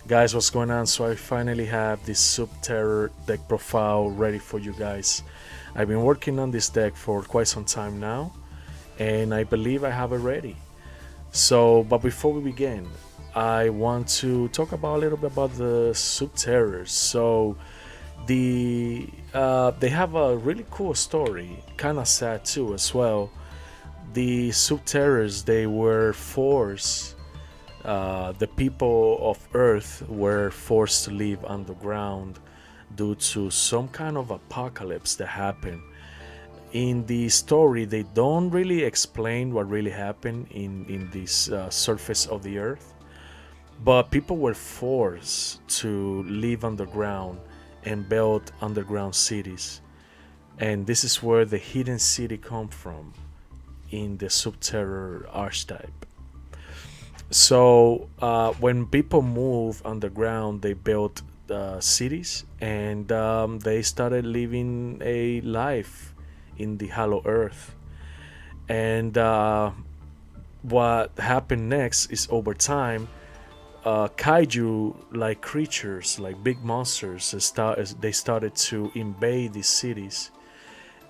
Guys, what's going on? So I finally have this SubTerror deck profile ready for you guys. I've been working on this deck for quite some time now, and I believe I have it ready. But before we begin, I want to talk about a little bit about the SubTerrors. They have a really cool story, kind of sad too as well. The SubTerrors, they were forced, the people of Earth were forced to live underground due to some kind of apocalypse that happened. In the story, they don't really explain what really happened in this surface of the Earth, but people were forced to live underground and build underground cities. And this is where the hidden city come from in the SubTerror archetype. When people move underground, they built cities, and they started living a life in the hollow earth. And what happened next is, over time, kaiju like creatures, like big monsters, they started to invade these cities,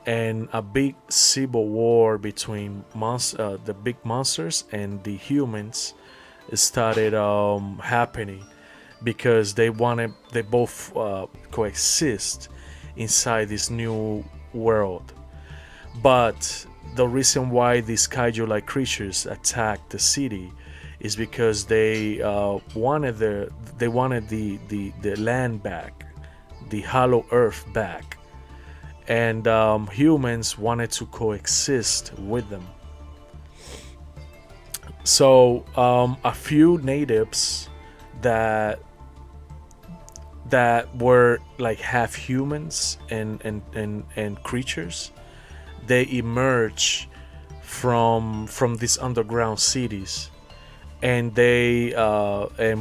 and a big civil war between the big monsters and the humans started happening, because they both coexist inside this new world. But the reason why these kaiju like creatures attacked the city is because they wanted the land back, the hollow earth back, and humans wanted to coexist with them. A few natives that were like half humans and creatures, they emerged from these underground cities, and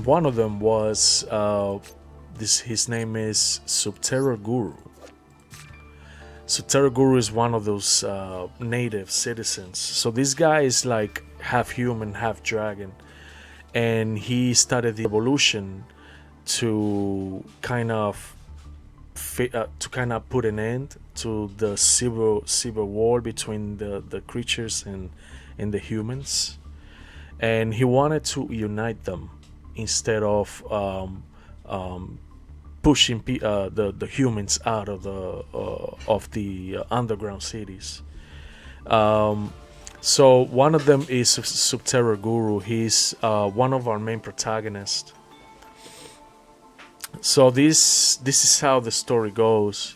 one of them was his name is SubTerror Guru. SubTerror Guru is one of those native citizens. So this guy is like half human, half dragon, and he started the revolution to kind of put an end to the civil war between the creatures and the humans, and he wanted to unite them instead of pushing the humans out of the underground cities. So one of them is SubTerror Guru. He's one of our main protagonists. So this is how the story goes,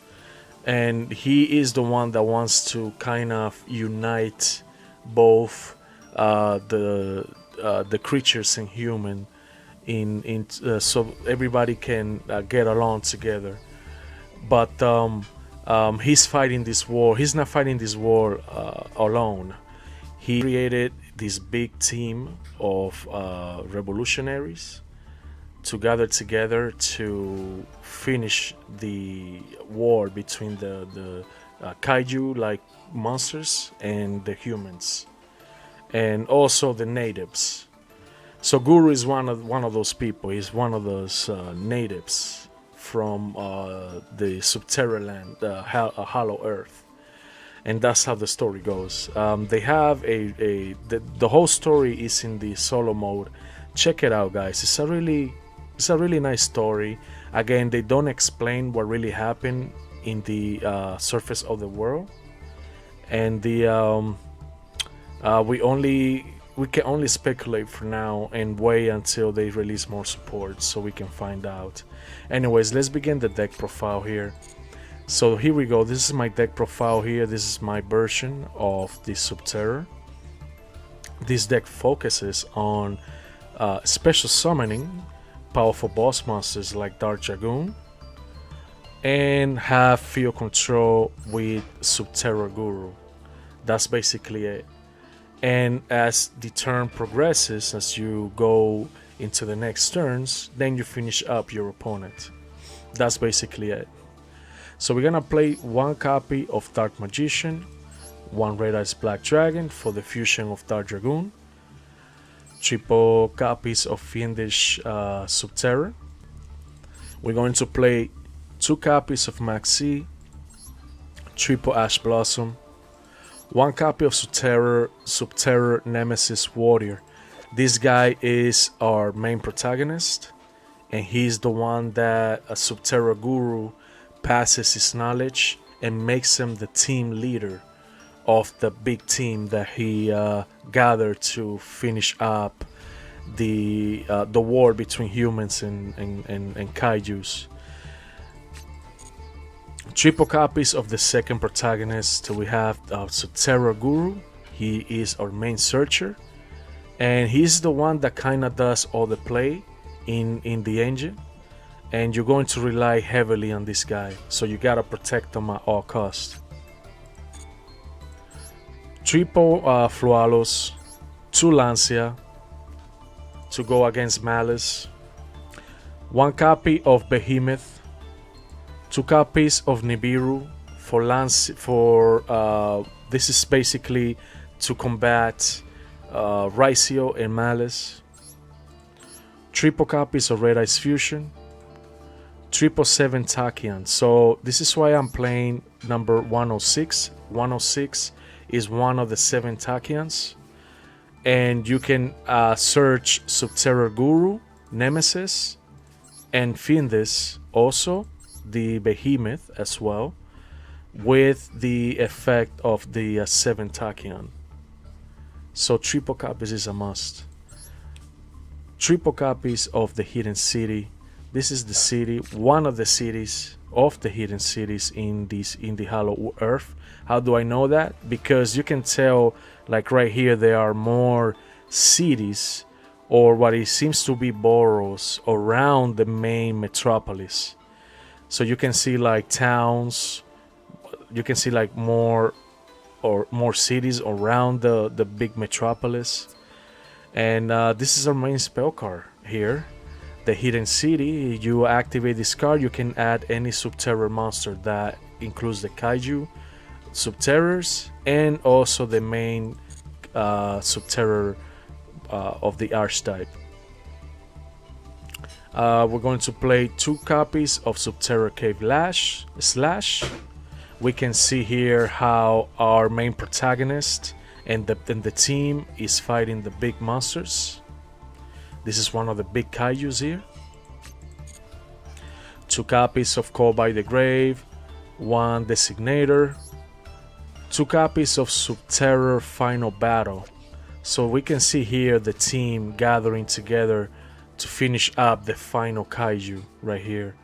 and he is the one that wants to kind of unite both the creatures and human so everybody can get along together. But he's fighting this war. He's not fighting this war alone. He created this big team of revolutionaries to gather together to finish the war between the kaiju like monsters and the humans, and also the natives. So Guru is one of those people. He's one of those natives from the SubTerror land, Hollow Earth, and that's how the story goes. They have the whole story is in the solo mode. Check it out, guys. It's a really nice story. Again, they don't explain what really happened in the surface of the world, and we can only speculate for now and wait until they release more support so we can find out. Anyways, let's begin the deck profile here. So here we go. This is my deck profile here. This is my version of the SubTerror. This deck focuses on special summoning powerful boss monsters like Dark Dragoon, and have field control with SubTerror Guru. That's basically it. And as the turn progresses, as you go into the next turns, then you finish up your opponent. That's basically it. So we're gonna play one copy of Dark Magician, one Red Eyes Black Dragon for the fusion of Dark Dragoon, triple copies of Fiendish SubTerror, We're going to play 2 copies of Maxi, triple Ash Blossom, 1 copy of SubTerror Nemesis Warrior. This guy is our main protagonist, and he's the one that a SubTerror Guru passes his knowledge and makes him the team leader of the big team that he gathered to finish up the war between humans and kaijus. Triple copies of the second protagonist. We have SubTerror Guru. He is our main searcher, and he's the one that kind of does all the play in the engine, and you're going to rely heavily on this guy, so you gotta protect him at all costs. Triple fuwalos, 2 Lancea to go against Maliss, 1 copy of Behemoth, 2 copies of Nibiru for this is basically to combat Ryzeal and Maliss, triple copies of Red Eyes Fusion, 777 Tachyon. So this is why I'm playing number 106. 106 is one of the 7 Tachyons, and you can search SubTerror Guru, Nemesis, and Findus, also the Behemoth as well, with the effect of the 7 Tachyon. So triple copies is a must. Triple copies of the Hidden City. This is the city, one of the cities of the hidden cities in the Hollow Earth. How do I know that? Because you can tell, like right here, there are more cities, or what it seems to be boroughs, around the main metropolis. So you can see like towns, you can see like more cities around the big metropolis. And this is our main spell card here, the Hidden City. You activate this card, you can add any SubTerror monster. That includes the kaiju, SubTerrors, and also the main SubTerror of the archetype. We're going to play 2 copies of SubTerror Cave Slash. We can see here how our main protagonist and the team is fighting the big monsters. This is one of the big kaijus here. 2 copies of Call by the Grave, 1 Designator, 2 copies of SubTerror Final Battle. So we can see here the team gathering together to finish up the final kaiju right here,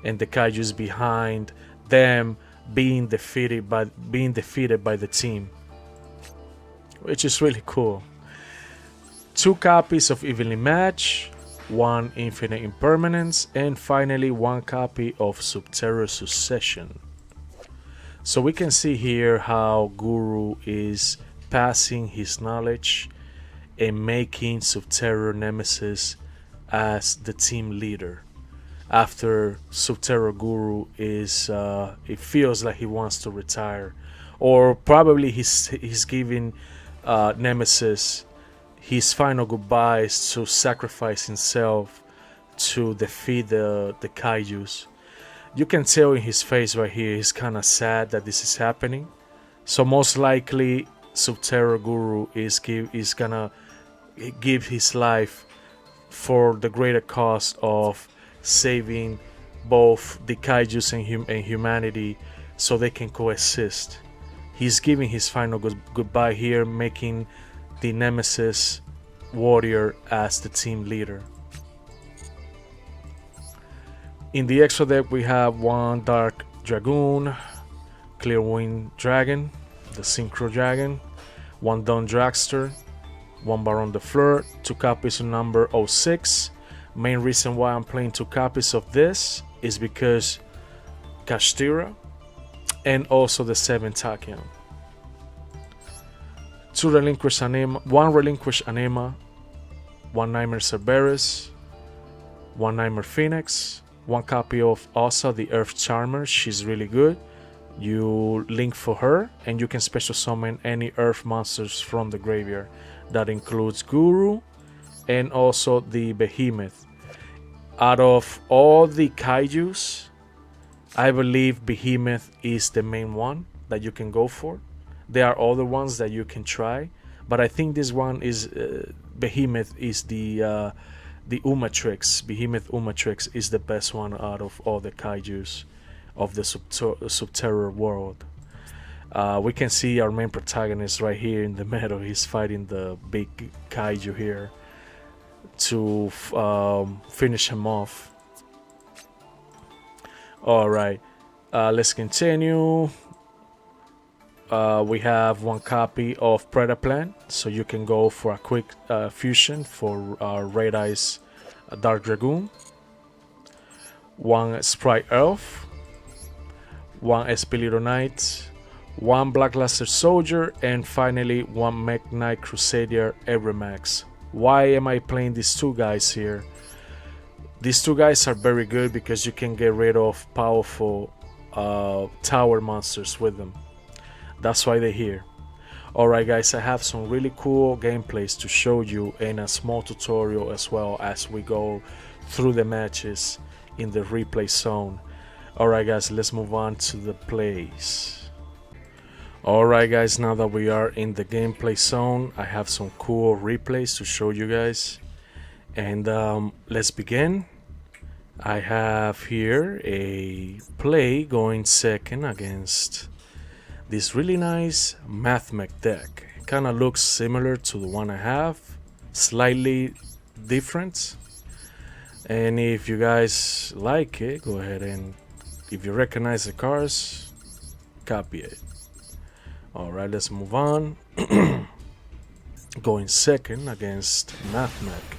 and the kaijus behind them being defeated by the team, which is really cool. 2 copies of Evenly Match, 1 Infinite Impermanence, and finally 1 copy of SubTerror Succession. So we can see here how Guru is passing his knowledge and making SubTerror Nemesis as the team leader. After SubTerror Guru is, it feels like he wants to retire, or probably he's giving Nemesis his final goodbyes to sacrifice himself to defeat the kaijus. You can tell in his face right here, he's kind of sad that this is happening. So most likely SubTerror Guru is gonna give his life for the greater cause of saving both the kaijus and humanity, so they can coexist. He's giving his final goodbye here, making the Nemesis Warrior as the team leader. In the extra deck we have 1 Dark Dragoon, Clear Wind Dragon, the Synchro Dragon, 1 Dawn Dragster, 1 Baron de Fleur, 2 copies of number 06. Main reason why I'm playing 2 copies of this is because Kashtira and also the 7 Tachyon. 2 Relinquish Anima, 1 Relinquish Anima, 1 Nightmare Cerberus, 1 Nightmare Phoenix, 1 copy of Osa, the Earth Charmer. She's really good. You link for her, and you can special summon any Earth monsters from the graveyard. That includes Guru and also the Behemoth. Out of all the kaijus, I believe Behemoth is the main one that you can go for. There are other ones that you can try, but I think this one is Behemoth is the Umatrix. Behemoth Umatrix is the best one out of all the kaijus of the SubTerror world. We can see our main protagonist right here in the middle. He's fighting the big kaiju here to finish him off. Alright, let's continue. We have one copy of Predaplan, so you can go for a quick fusion for Red Eyes Dark Dragoon. One Sprite Elf, one Espilito Knight, one Black Luster Soldier, and finally one Mech Knight Crusader Evermax. Why am I playing these two guys here? These two guys are very good because you can get rid of powerful tower monsters with them. That's why they're here. Alright guys, I have some really cool gameplays to show you and a small tutorial as well as we go through the matches in the replay zone. Alright guys, let's move on to the plays. Alright guys, now that we are in the gameplay zone, I have some cool replays to show you guys. And let's begin. I have here a play going second against this really nice Mathmech deck. It kind of looks similar to the one I have, slightly different. And if you guys like it, go ahead and, if you recognize the cards, copy it. Alright, let's move on. Going second against Mathmech.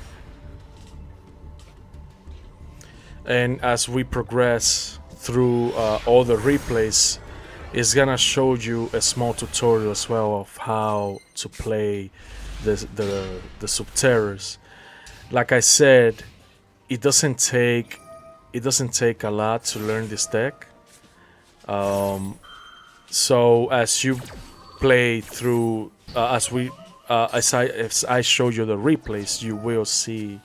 And as we progress through all the replays, it's gonna show you a small tutorial as well of how to play the SubTerrors. Like I said, it doesn't take a lot to learn this deck. So as you play through, as I show you the replays, you will see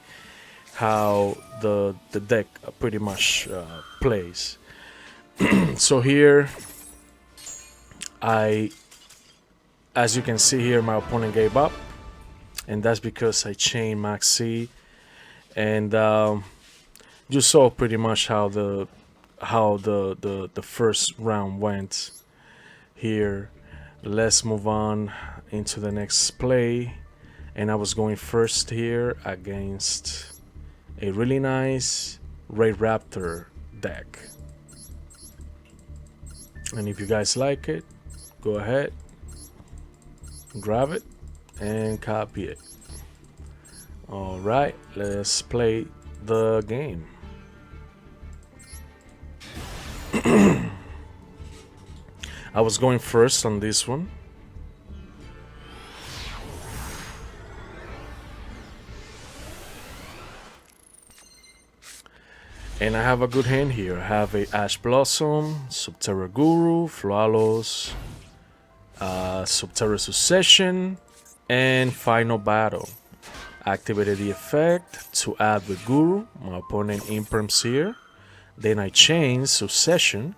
how the deck pretty much plays. So here, as you can see here, my opponent gave up, and that's because I chained Max C, and you saw pretty much how the first round went. Here, let's move on into the next play, and I was going first here against a really nice Ray Raptor deck. And if you guys like it, go ahead, grab it, and copy it. Alright, let's play the game. I was going first on this one. And I have a good hand here. I have a Ash Blossom, SubTerror Guru, fuwalos, SubTerror Succession, and Final Battle. Activated the effect to add the Guru. My opponent imperms here. Then I change Succession.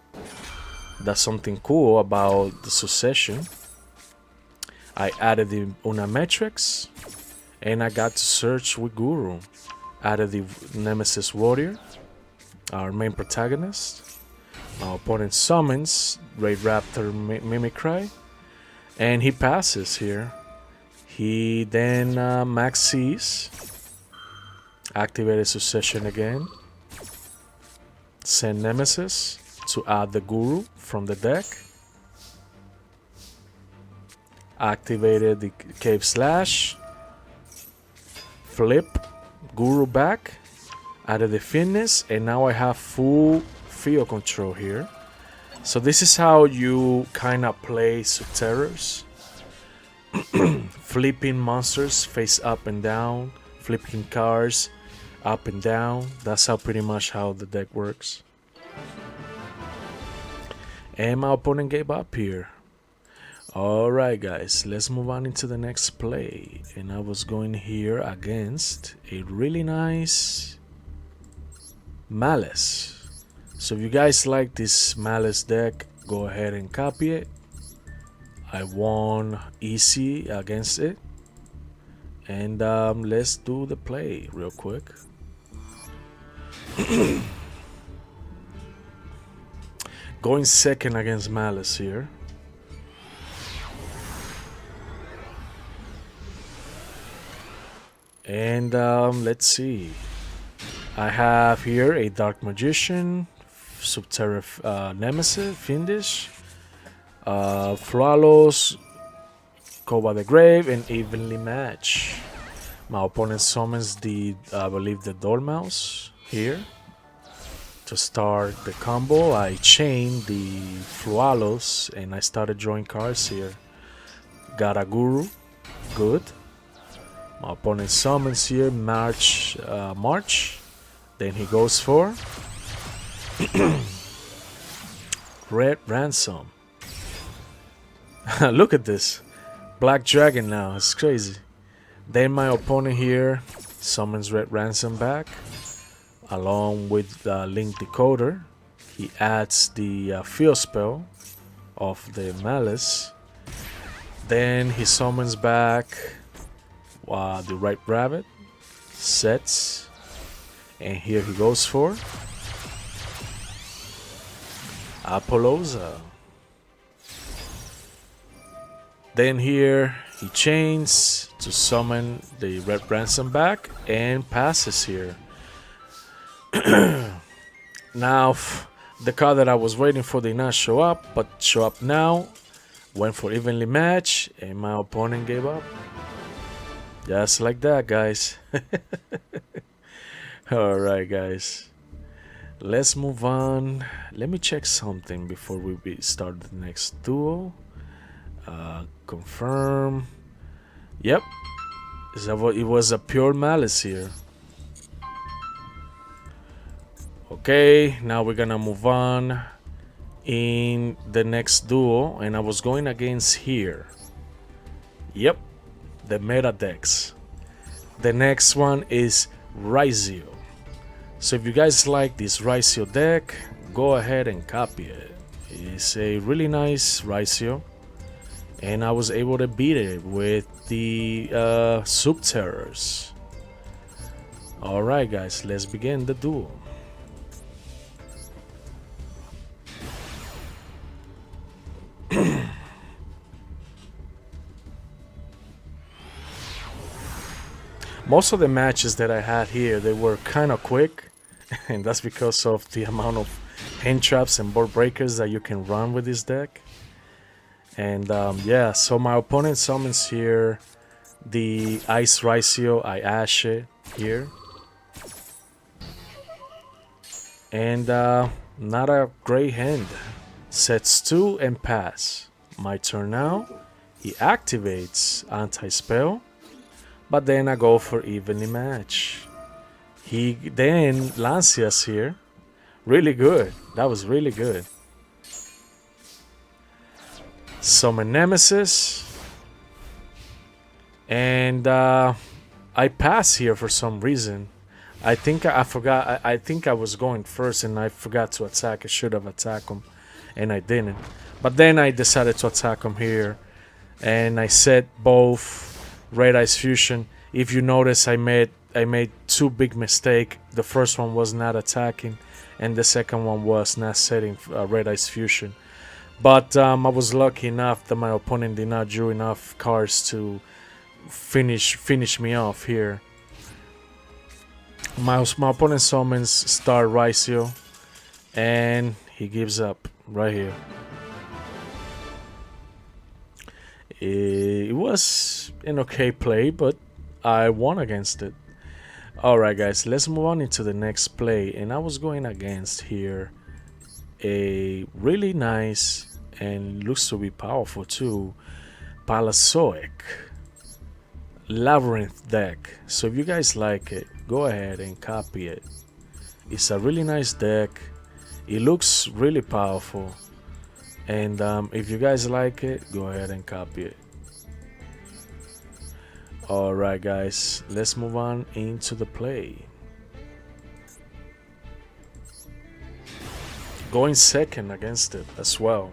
That's something cool about the Succession. I added the Unametrix, and I got to search with Guru. Added the Nemesis Warrior, our main protagonist. My opponent summons Ray Raptor Mimicry, and he passes here. He then maxes, activated Succession again, send Nemesis to add the Guru from the deck, activated the Cave Slash, flip Guru back, added the Fitness, and now I have full field control here. So this is how you kind of play SubTerrors. Flipping monsters face up and down, flipping cards up and down. That's how pretty much how the deck works. And my opponent gave up here. Alright guys, let's move on into the next play. And I was going here against a really nice Maliss. So if you guys like this Maliss deck, go ahead and copy it. I won easy against it. And let's do the play real quick. Going second against Maliss here. And let's see. I have here a Dark Magician, SubTerror Nemesis, Fiendish, fuwalos, Go by the Grave, and Evenly Match. My opponent summons the, I believe, the Dormouse here. To start the combo, I chained the fuwalos and I started drawing cards here. Got a Guru, good. My opponent summons here March. Then he goes for Red Ransom. Look at this. Black Dragon now. It's crazy. Then my opponent here summons Red Ransom back. Along with Link Decoder. He adds the field spell of the Maliss. Then he summons back the Right Rabbit. Sets. And here he goes for Apollosa. Then here he chains to summon the Red Ransom back and passes here. Now the card that I was waiting for did not show up, but show up now. Went for Evenly Match and my opponent gave up. Just like that, guys. Alright, guys. Let's move on. Let me check something before we start the next duel. Confirm. Yep. It was a pure Maliss here. Okay, now we're gonna move on in the next duel. And I was going against here. Yep. The meta decks. The next one is Ryzeal. So if you guys like this Ryzeal deck, go ahead and copy it. It's a really nice Ryzeal. And I was able to beat it with the SubTerrors. Alright guys, let's begin the duel. Most of the matches that I had here, they were kind of quick. And that's because of the amount of hand traps and board breakers that you can run with this deck. And yeah, so my opponent summons here the Ice Ryzeal. I ash it here. And not a great hand. Sets 2 and pass. My turn now. He activates anti-spell. But then I go for Evenly Match. He then Lancea's here. Really good. That was really good. Summon Nemesis. And I pass here for some reason. I think I forgot. I think I was going first and I forgot to attack. I should have attacked him. And I didn't. But then I decided to attack him here. And I set both Red Ice Fusion. If you notice, I made 2 big mistakes. The first one was not attacking, and the second one was not setting Red Ice Fusion. But I was lucky enough that my opponent did not draw enough cards to finish me off here. My opponent summons Star Ryzeal, and he gives up right here. It was an okay play, but I won against it. Alright guys, let's move on into the next play. And I was going against here a really nice and looks to be powerful too, Palazoic Labyrinth deck. So if you guys like it, go ahead and copy it. It's a really nice deck. It looks really powerful. And if you guys like it, go ahead and copy it. Alright guys, let's move on into the play. going second against it as well.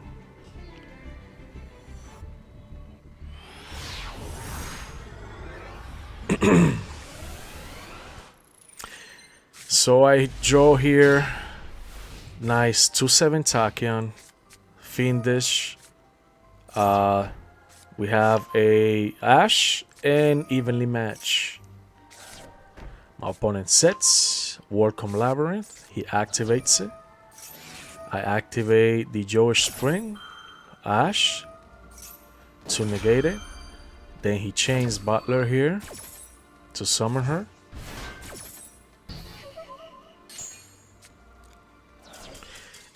So I draw here. Nice 2/7 Tachyon, Fiendish. We have a Ash and evenly match. My opponent sets Warcom Labyrinth. He activates it. I activate the Joish Spring, Ash, to negate it. Then he chains Butler here to summon her.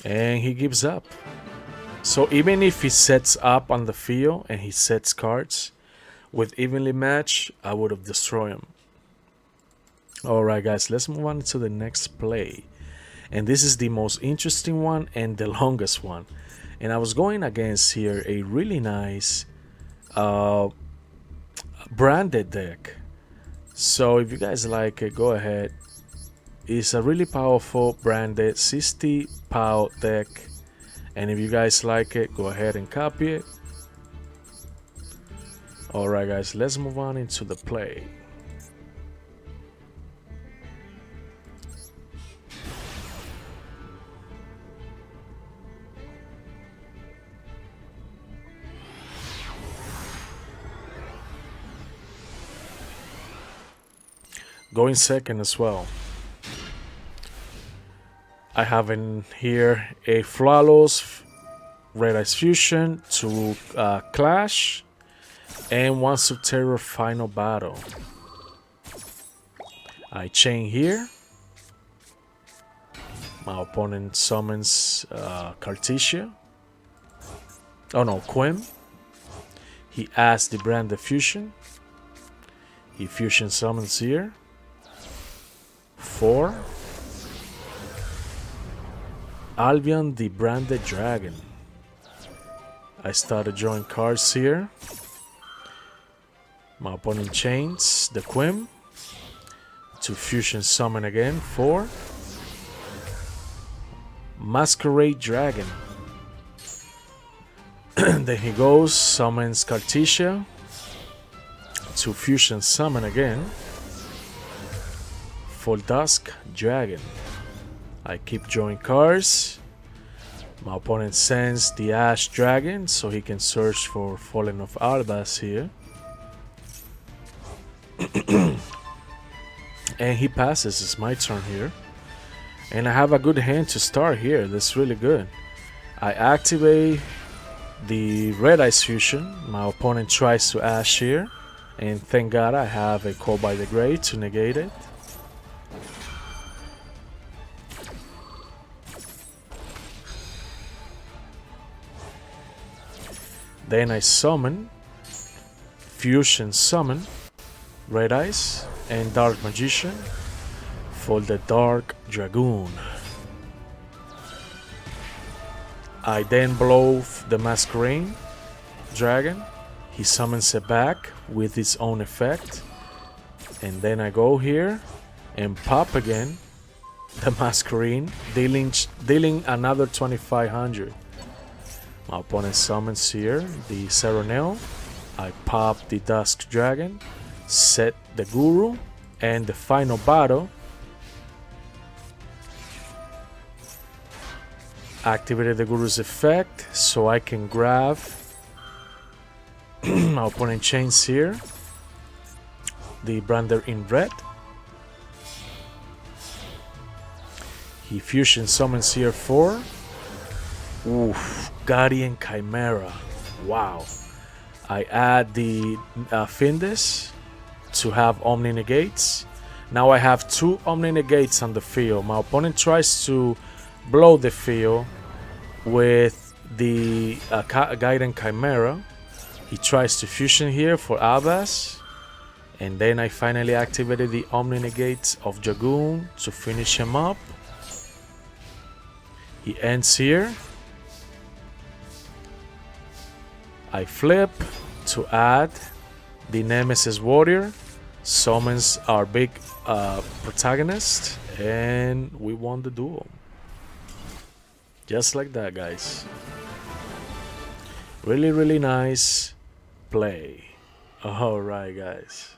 And he gives up. So even if he sets up on the field and he sets cards with evenly match, I would have destroyed him. Alright guys, let's move on to the next play. And this is the most interesting one and the longest one. And I was going against here a really nice branded deck. So if you guys like it, go ahead. It's a really powerful branded 60 POW deck. And if you guys like it, go ahead and copy it. Alright guys, let's move on into the play. Going second as well. I have in here a fuwalos, Red Eyes Fusion to Clash, and one SubTerror Final Battle. I chain here. My opponent summons Cartesia. Oh no, Quim. He adds the branded fusion. He fusion summons here. 4. Albion the branded dragon. I started drawing cards here. My opponent chains the Quim to fusion summon again. 4. Masquerade Dragon. Then he goes, summons Cartesia to fusion summon again. For Dusk Dragon. I keep drawing cards. My opponent sends the Ash Dragon so he can search for Fallen of Albas here. And he passes. It's my turn here. And I have a good hand to start here. That's really good. I activate the Red Eyes Fusion. My opponent tries to Ash here. And thank God I have a Call by the Grey to negate it. Then I summon, Fusion Summon, Red Eyes, and Dark Magician for the Dark Dragoon. I then blow the Masquerade Dragon. He summons it back with its own effect. And then I go here and pop again the Masquerade, dealing another 2500. My opponent summons here the Serenel. I pop the Dusk Dragon, set the Guru, and the Final Battle. Activated the Guru's effect so I can grab. My opponent chains here the Brander in red. He fusion summons here 4. Oof, Guardian Chimera. Wow. I add the Fiendish to have Omni Negates. Now I have 2 Omni Negates on the field. My opponent tries to blow the field with the Guardian Chimera. He tries to fusion here for Albas. And then I finally activated the Omni Negates of Dragoon to finish him up. He ends here. I flip to add the Nemesis Warrior, summons our big protagonist, and we won the duel. Just like that, guys. Really, really nice play. Alright, guys.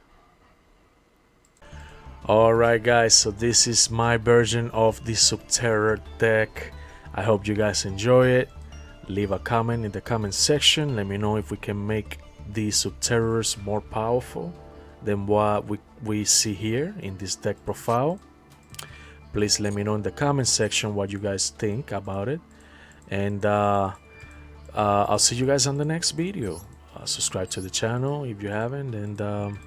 Alright, guys, so this is my version of the SubTerror deck. I hope you guys enjoy it. Leave a comment in the comment section. Let me know if we can make the SubTerrors more powerful than what we see here in this deck profile. Please let me know in the comment section what you guys think about it. And I'll see you guys on the next video. Subscribe to the channel if you haven't, and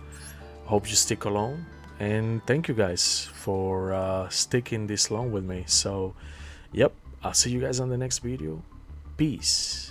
hope you stick along. And thank you guys for sticking this long with me. So, yep, I'll see you guys on the next video. Peace.